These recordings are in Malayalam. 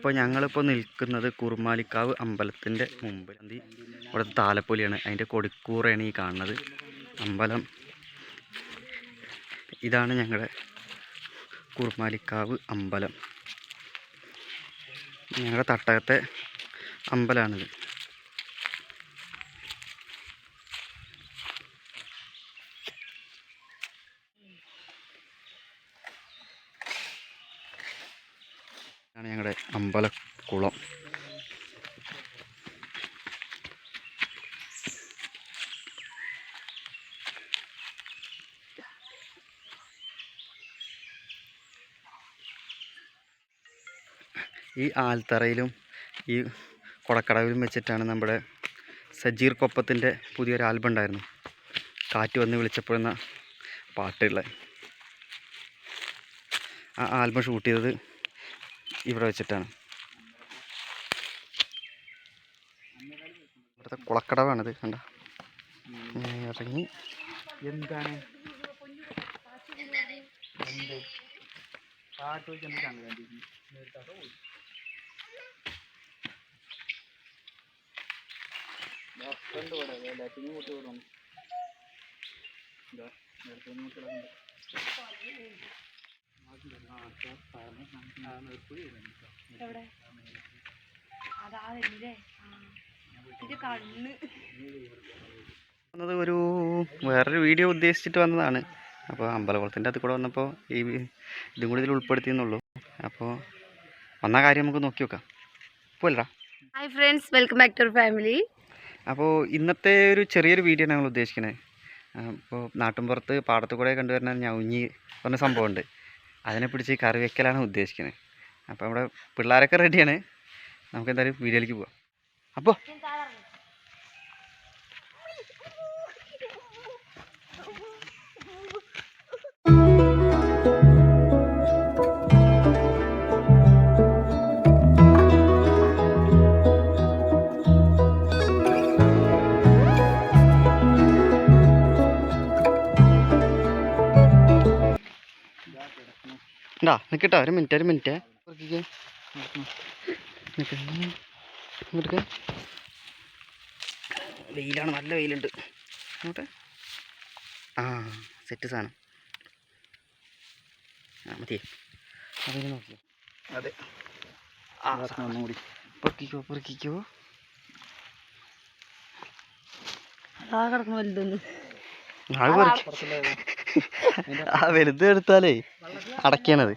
അപ്പോൾ ഞങ്ങളിപ്പോൾ നിൽക്കുന്നത് കുറുമാലിക്കാവ് അമ്പലത്തിൻ്റെ മുമ്പിൽ. ഇവിടുത്തെ താലപ്പൊലിയാണ്, അതിൻ്റെ കൊടിക്കൂറയാണ് ഈ കാണുന്നത്. അമ്പലം ഇതാണ് ഞങ്ങളുടെ കുറുമാലിക്കാവ് അമ്പലം. ഞങ്ങളുടെ തട്ടകത്തെ അമ്പലമാണിത്. ഇതാണ് ഞങ്ങളുടെ അമ്പലക്കുളം. ഈ ആൽത്തറയിലും ഈ കൊടക്കടവിലും വെച്ചിട്ടാണ് നമ്മുടെ സജീർ കൊപ്പത്തിൻ്റെ പുതിയൊരു ആൽബം ഉണ്ടായിരുന്നു, കാറ്റ് വന്ന് വിളിച്ചപ്പോഴെന്ന പാട്ടുള്ള. ആ ആൽബം ഷൂട്ട് ചെയ്തത് ഇവിടെ വെച്ചിട്ടാണ്. ഇവിടുത്തെ കുളക്കടവാണിത്, കണ്ട ഇറങ്ങി. എന്താണ് ഒരു വേറൊരു വീഡിയോ ഉദ്ദേശിച്ചിട്ട് വന്നതാണ്. അപ്പോൾ അമ്പലക്കുളത്തിൻ്റെ അത് കൂടെ വന്നപ്പോൾ ഇതും കൂടി ഇതിൽ ഉൾപ്പെടുത്തിയെന്നുള്ളൂ. അപ്പോൾ വന്ന കാര്യം നമുക്ക് നോക്കി നോക്കാം. പോലടാ. Hi friends, welcome back to our family. അപ്പോൾ ഇന്നത്തെ ഒരു ചെറിയൊരു വീഡിയോ ഞങ്ങൾ ഉദ്ദേശിക്കുന്നത്. അപ്പോൾ നാട്ടിൻപുറത്ത് പാടത്ത് കൂടെ കണ്ടുവരുന്ന ഞൗഞ്ഞി പറഞ്ഞ സംഭവമുണ്ട്, അതിനെ പിടിച്ച് കറി വെക്കലാണ് ഉദ്ദേശിക്കുന്നത്. അപ്പോൾ നമ്മുടെ പിള്ളേരൊക്കെ റെഡിയാണ്, നമുക്ക് എന്തായാലും വീഡിയോയിലേക്ക് പോവാം. അപ്പോൾ നിൽക്കട്ടോ, ഒരു മിനിറ്റ് ഇങ്ങോട്ട്. വെയിലാണ്, നല്ല വെയിലുണ്ട് അങ്ങോട്ട്. ആ സെറ്റ് സാധനം മതിയേ, അതിന് നോക്കിയോ. അതെ, ഒന്നും കൂടി പൊറുക്കിക്കോ. ആ വലുത് എടുത്താലേ അടയ്ക്കണത്.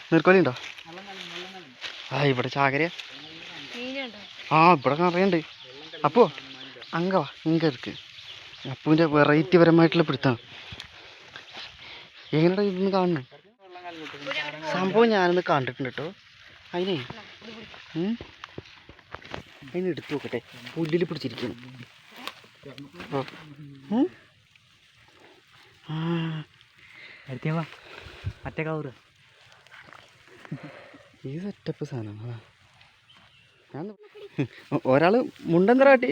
നീർക്കോലി ഉണ്ടോ? ആ ഇവിടെ ചാകര. ആ ഇവിടെ നിറയുണ്ട്. അപ്പോ അങ്കവാ ഇങ്കർക്ക് അപ്പൂൻ്റെ വെറൈറ്റി പരമായിട്ടുള്ള പിടുത്താണ്. എങ്ങനെയാ ഇതൊന്ന് കാണുന്നു സംഭവം? ഞാനൊന്ന് കണ്ടിട്ടുണ്ട് കേട്ടോ. അതിനെ എടുത്തു നോക്കട്ടെ, പുല്ലിൽ പിടിച്ചിരിക്കുന്നു. മറ്റേ കവറ് ഈ സെറ്റപ്പ് സാധനം. ഞാൻ ഒരാള് മുണ്ടെന്തറാട്ടി,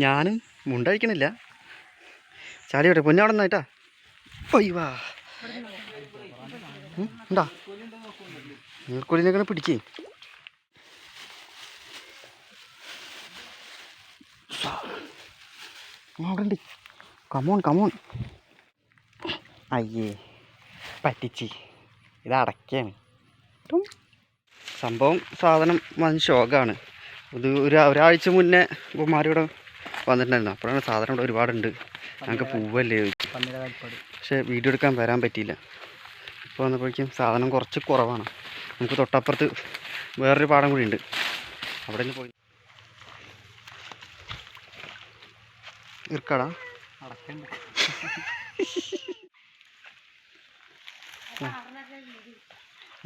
ഞാനും മുണ്ടഴിക്കണില്ല. ചാടിയോട്ടെ പൊന്നവിടെ നിന്നായിട്ടാ. ഒയ്വാ ഉണ്ടാ നീർക്കൊലിനൊക്കെ പിടിക്കേ. അവിടെ ഉണ്ട്. കമോൺ. അയ്യേ പറ്റിച്ച്. ഇത് അടയ്ക്കാണ് സംഭവം. സാധനം വൻ ശോകമാണ്. ഇത് ഒരാഴ്ച മുന്നേ കുമാരിവിടെ വന്നിട്ടുണ്ടായിരുന്നു. അപ്പോഴാണ് സാധനം ഇവിടെ ഒരുപാടുണ്ട്, ഞങ്ങൾക്ക് പൂവല്ലേ ചോദിച്ചു. പക്ഷേ വീഡിയോ എടുക്കാൻ വരാൻ പറ്റിയില്ല. ഇപ്പോൾ വന്നപ്പോഴേക്കും സാധനം കുറച്ച് കുറവാണ്. നമുക്ക് തൊട്ടപ്പുറത്ത് വേറൊരു പാടം കൂടി ഉണ്ട്, അവിടെ നിന്ന് പോയി ഇർക്കാടാ.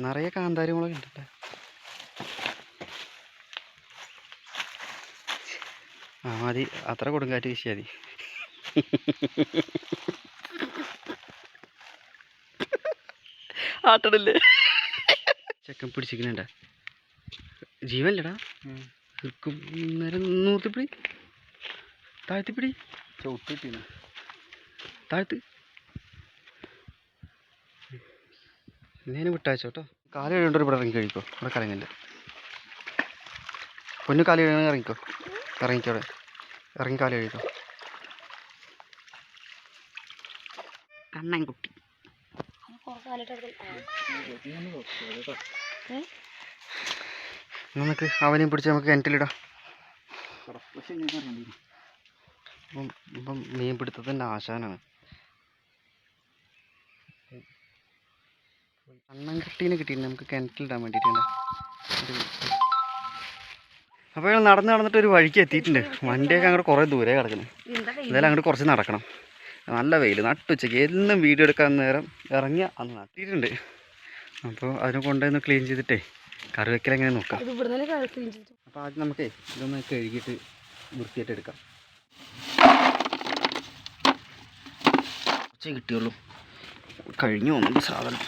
നിറയെ കാന്താരി മുളക് ഉണ്ട്. ആ മതി, അത്ര കൊടുങ്കാറ്റ് വീശിയാൽ മതി. ആട്ടടല്ലേ ചെക്കൻ പിടിച്ചിരിക്കുന്നുണ്ട. ജീവനല്ലടാ, നേരം നൂർത്തിപ്പിടി, താഴ്ത്തിപ്പിടി, ചവിട്ടിട്ട് താഴ്ത്ത്. ഞാൻ വിട്ടയച്ചോട്ടോ. കാല് കഴിയുണ്ടോ ഇവിടെ ഇറങ്ങി കഴിക്കോ. ഇവിടെ കറങ്ങില്ല. പൊന്നു കാല് കഴിയണ ഇറങ്ങിക്കോ. ഇറങ്ങിക്കോടെ. ഇറങ്ങി കാല് കഴിക്കോ. കണ്ണൻകുട്ടി നമുക്ക് അവനെയും പിടിച്ച് നമുക്ക് കിണറ്റിലിടാം. ഇപ്പം മീൻ പിടുത്തത്തിൻ്റെ ആശാനാണ്. കണ്ണൻകുട്ടീനെ കിട്ടിയിട്ടുണ്ട് നമുക്ക് കിണറ്റിലിടാൻ വേണ്ടിയിട്ടുണ്ട്. അപ്പോൾ ഞങ്ങൾ നടന്നിട്ട് ഒരു വഴിക്ക് എത്തിയിട്ടുണ്ട്. വണ്ടിയൊക്കെ അങ്ങോട്ട് കുറേ ദൂരെ കിടക്കുന്നു. എന്തായാലും അങ്ങോട്ട് കുറച്ച് നടക്കണം. നല്ല വെയിൽ, നട്ടുച്ചയ്ക്ക് എന്നും വീഡിയോ എടുക്കാൻ നേരം ഇറങ്ങിയ അന്ന് നട്ടിട്ടുണ്ട്. അപ്പോൾ അതിനെ കൊണ്ടുവന്ന് ക്ലീൻ ചെയ്തിട്ടേ കറി വെക്കൽ എങ്ങനെ നോക്കാം. അപ്പോൾ ആദ്യം നമുക്കേ ഇതൊന്ന് കഴുകിയിട്ട് വൃത്തിയായിട്ട് എടുക്കാം. കുറച്ചേ കിട്ടിയുള്ളൂ, കഴിഞ്ഞു പോകുന്നുണ്ട് സാധനം.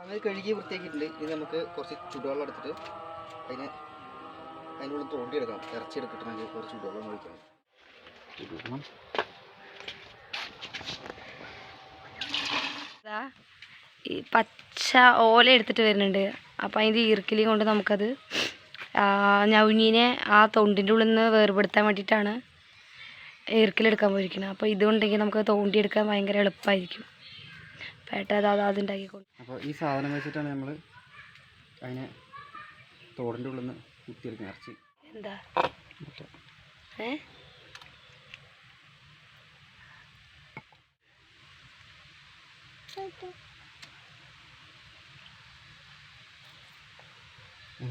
അങ്ങനെ കഴുകി വൃത്തിയാക്കിയിട്ടുണ്ട്. ഇനി നമുക്ക് കുറച്ച് ചുടുവെള്ളം എടുത്തിട്ട് അതിനുള്ളിൽ തോണ്ടിയെടുക്കണം. ഇറച്ചി എടുത്തിട്ടുണ്ടെങ്കിൽ കുറച്ച് ചുടുവെള്ളം ഒഴിക്കണം. ഈ പച്ച ഓല എടുത്തിട്ട് വരുന്നുണ്ട്. അപ്പോൾ അതിൻ്റെ ഈർക്കിലി കൊണ്ട് നമുക്കത് ഞൗഞ്ഞീനെ ആ തൊണ്ടിൻ്റെ ഉള്ളിൽ നിന്ന് വേർപെടുത്താൻ വേണ്ടിയിട്ടാണ് ഈർക്കിലെടുക്കാൻ പോയിരിക്കുന്നത്. അപ്പോൾ ഇതുകൊണ്ടെങ്കിൽ നമുക്ക് തോണ്ടിയെടുക്കാൻ ഭയങ്കര എളുപ്പമായിരിക്കും. പേട്ടത് അതുണ്ടാക്കിക്കൊണ്ട്. അപ്പോൾ ഈ സാധനം വെച്ചിട്ടാണ് നമ്മൾ അതിനെ തോടിൻ്റെ ഉള്ളിൽ നിന്ന് കുത്തിയെടുക്കുന്നത്. ഇറച്ചി എന്താ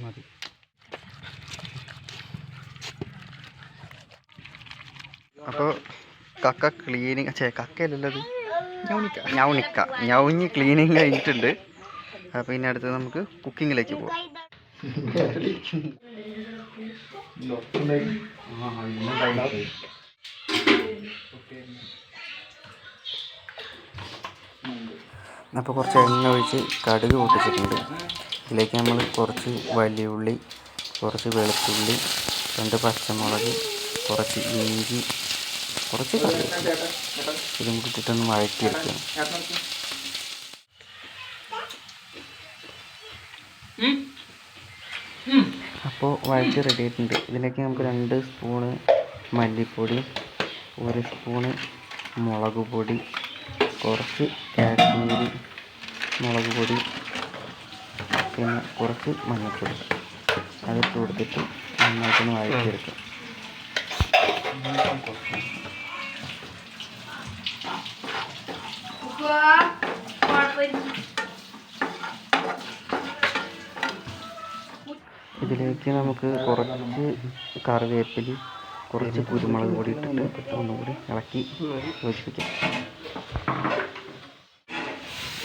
മതി. അപ്പോൾ കക്ക ക്ലീനിങ് കക്കയല്ലല്ലോ അത്, ഞൗഞ്ഞി ക്ലീനിങ് കഴിഞ്ഞിട്ടുണ്ട്. അപ്പോൾ ഇനി അടുത്ത് നമുക്ക് കുക്കിങ്ങിലേക്ക് പോകാം. അപ്പോൾ കുറച്ച് എണ്ണ ഒഴിച്ച് കടുക് പൊട്ടിച്ചിട്ടുണ്ട്. ഇതിലേക്ക് നമ്മൾ കുറച്ച് വലിയ ഉള്ളി, കുറച്ച് വെളുത്തുള്ളി, 2 പച്ചമുളക്, കുറച്ച് ഇഞ്ചി, കുറച്ച് കറിവേപ്പില ഇതും കൂടി ഇട്ടിട്ടൊന്ന് വഴറ്റിയെടുക്കുക. അപ്പോൾ വഴറ്റി റെഡി ആയിട്ടുണ്ട്. ഇതിലേക്ക് നമുക്ക് 2 സ്പൂണ് മല്ലിപ്പൊടി, 1 സ്പൂണ് മുളക് പൊടി, കുറച്ച് കാശ്മീരി മുളക് പൊടി, പിന്നെ കുറച്ച് മഞ്ഞൾപ്പൊടി അതിട്ട് കൊടുത്തിട്ട് നന്നായിട്ടൊന്ന് വഴറ്റിയെടുക്കുക. ഇതിലേക്ക് നമുക്ക് കുറച്ച് കറിവേപ്പില, കുറച്ച് കുരുമുളക് പൊടി ഇട്ടിട്ട് ഒന്നുകൂടി ഇളക്കി യോജിപ്പിക്കാം.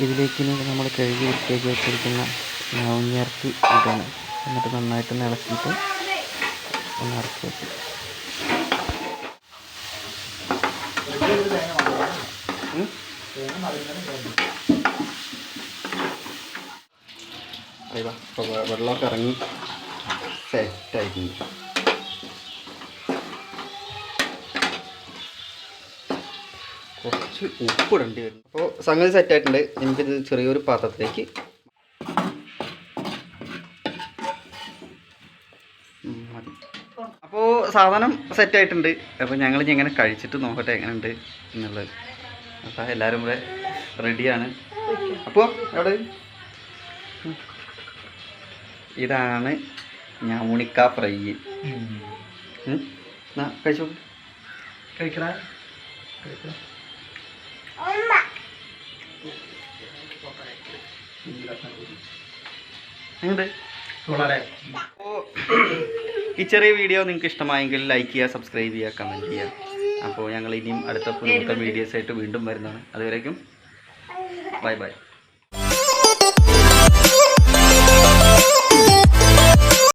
ഇതിലേക്ക് നമ്മൾ കഴുകി വൃത്തിയാക്കി വെച്ചിരിക്കുന്ന ഞൗഞ്ഞിറച്ചി ഇടണം. എന്നിട്ട് നന്നായിട്ടൊന്ന് ഇളക്കിയിട്ട് ഒന്ന് അടച്ച് വെക്കും. വെള്ളമൊക്കെ ഇറങ്ങി സെറ്റായിട്ടുണ്ട്. കുറച്ച് ഉപ്പ് ഇടേണ്ടി വരും. അപ്പോൾ സംഗതി സെറ്റായിട്ടുണ്ട്. എനിക്കിത് ചെറിയൊരു പാത്രത്തിലേക്ക് മതി. അപ്പോൾ സാധനം സെറ്റായിട്ടുണ്ട്. അപ്പോൾ ഞങ്ങൾ ഇനി എങ്ങനെ കഴിച്ചിട്ട് നോക്കട്ടെ എങ്ങനെയുണ്ട് എന്നുള്ളത്. അപ്പോൾ എല്ലാവരും ഇവിടെ റെഡിയാണ്. അപ്പോൾ എവിടെ ഇതാണ് ഞൗണിക്ക ഫ്രൈ. കഴിച്ചോ, കഴിക്കണ അപ്പോൾ ഈ ചെറിയ വീഡിയോ നിങ്ങൾക്ക് ഇഷ്ടമായെങ്കിൽ ലൈക്ക് ചെയ്യുക, സബ്സ്ക്രൈബ് ചെയ്യുക, കമൻറ്റ് ചെയ്യുക. അപ്പോൾ ഞങ്ങൾ ഇനിയും അടുത്ത പുതിയ വീഡിയോസായിട്ട് വീണ്ടും വരുന്നതാണ്. അതുവരേക്കും ബൈ ബൈ.